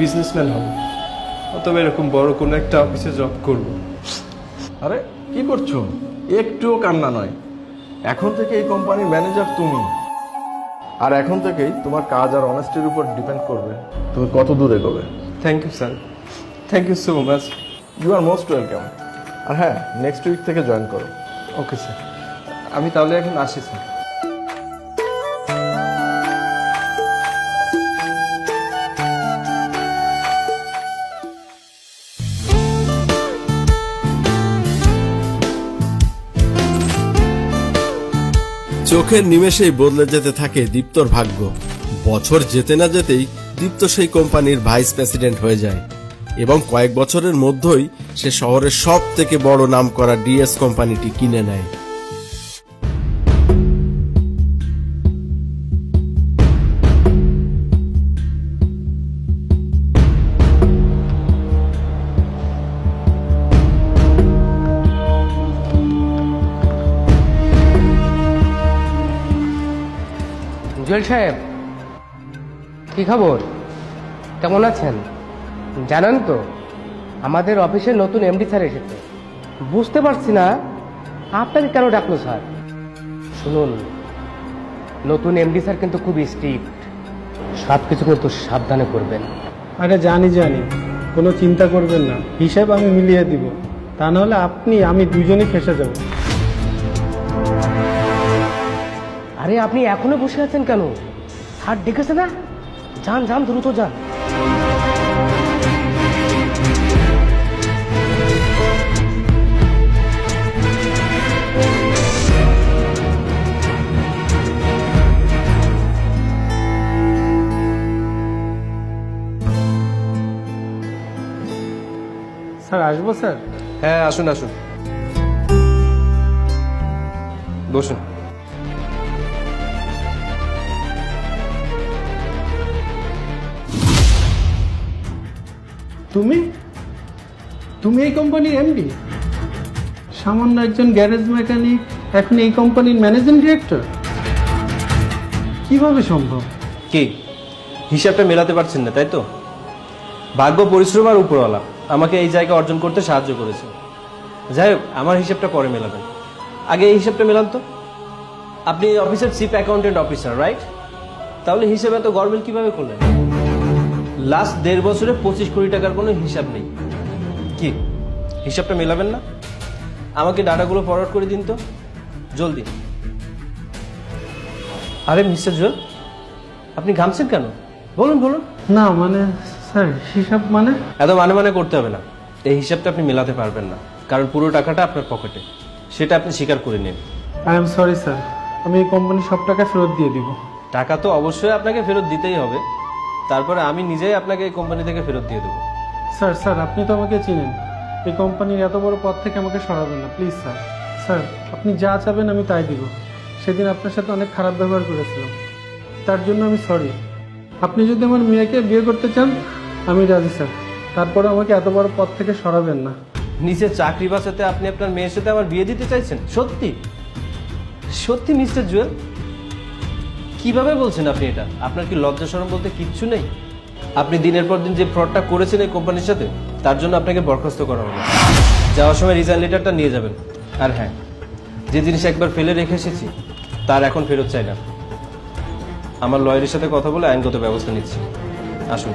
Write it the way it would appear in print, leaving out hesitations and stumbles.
Businessman হব অথবা এরকম বড় কোনো একটা অফিসে জব করব। আরে কি করছো? একটুও কান্না নয়। এখন থেকে এই কোম্পানির ম্যানেজার তুমি, আর এখন থেকেই তোমার কাজ আর অনেস্টির উপর ডিপেন্ড করবে তুমি কত দূর এগোবে। Thank you sir, thank you so much. You are most welcome. আর হ্যাঁ, নেক্সট উইক থেকে জয়েন করো। ওকে স্যার, আমি তাহলে এখন আসি স্যার। চোখের নিমেষেই বদলে যেতে থাকে দীপ্তর ভাগ্য। বছর যেতে না যেতেই দীপ্ত সেই কোম্পানির ভাইস প্রেসিডেন্ট হয়ে যায় এবং কয়েক বছরের মধ্যেই সে শহরের সব থেকে বড় নাম করা ডিএস কোম্পানিটি কিনে নেয়। জুয়েল সাহেব, কি খবর? কেমন আছেন? জানেন তো আমাদের অফিসে নতুন এমডি স্যার এসেছে। বুঝতে পারছি না আপনাকে কেন ডাকলো স্যার। শুনুন, নতুন এমডি স্যার কিন্তু খুব স্ট্রিক্ট, সব কিছু কিন্তু সাবধানে করবেন। আরে জানি কোনো চিন্তা করবেন না, হিসাব আমি মিলিয়ে দিব। তা নাহলে আমি দুজনেই ফেসে যাব। আরে আপনি এখনো বসে আছেন কেন? স্যার ডেকেছে না? যান যান, দ্রুত যান। স্যার আসবো স্যার? হ্যাঁ, আসুন আসুন, বসুন। তুমি তুমি এই কোম্পানির এমডি? সামান্য একজন গ্যারেজ মেকানিক এখন এই কোম্পানির ম্যানেজিং ডিরেক্টর? কিভাবে সম্ভব? কি হিসাবটা মেলাতে পারছেন না, তাই তো? ভাগ্য, পরিশ্রম আর উপরওয়ালা আমাকে এই জায়গা অর্জন করতে সাহায্য করেছে। যাই হোক, আমার হিসাবটা পরে মেলাবেন, আগে এই হিসাবটা মেলান তো। আপনি এই অফিসের চিফ অ্যাকাউন্টেন্ট অফিসার, রাইট? তাহলে হিসাবে এত গরমিল কিভাবে করলেন? লাস্ট 1.5 বছরে 25 কোটি টাকার কোনো হিসাব নেই। কি হিসাবটা মেলাবেন না? আমাকে ডাটাগুলো ফরওয়ার্ড করে দিন তো, জলদি। আরে মিস্টার জুয়েল, আপনি ঘামছেন কেন? বলুন বলুন। না মানে স্যার, হিসাব মানে? এত মানে করতে হবে না। এই হিসাবটা আপনি মেলাতে পারবেন না, কারণ পুরো টাকাটা আপনার পকেটে, সেটা আপনি স্বীকার করে নিন। আই এম সরি স্যার, আমি এই কোম্পানির সব টাকা ফেরত দিয়ে দিব। টাকা তো অবশ্যই আপনাকে ফেরত দিতেই হবে, তারপরে আমি নিজেই আপনাকে এই কোম্পানি থেকে ফেরত দিয়ে দেবো। স্যার আপনি তো আমাকে চিনেন, এই কোম্পানির এত বড় পদ থেকে আমাকে সরাবেন না প্লিজ স্যার। স্যার আপনি যা চাবেন আমি তাই দিব। সেদিন আপনার সাথে অনেক খারাপ ব্যবহার করেছিলাম, তার জন্য আমি সরি। আপনি যদি আমার মেয়েকে বিয়ে করতে চান আমি রাজি স্যার, তারপরে আমাকে এত বড় পদ থেকে সরাবেন না। নিজের চাকরি বাঁচাতে আপনি আপনার মেয়ের সাথে আমার বিয়ে দিতে চাইছেন? সত্যি সত্যি মিস্টার জুয়েল, কিভাবে বলছেন আপনি এটা? আপনার কি লজ্জা শরম বলতে কিচ্ছু নেই? আপনি দিনের পর দিন যে ফ্রডটা করেছেন এই কোম্পানির সাথে, তার জন্য আপনাকে বরখাস্ত করা হলো। যাওয়ার সময় রিজাইন লেটারটা নিয়ে যাবেন। আর হ্যাঁ, যে জিনিস একবার ফেলে রেখে এসেছি তার এখন ফেরত চাই না। আমার লয়ারের সাথে কথা বলে আইনগত ব্যবস্থা নিচ্ছি। আসুন।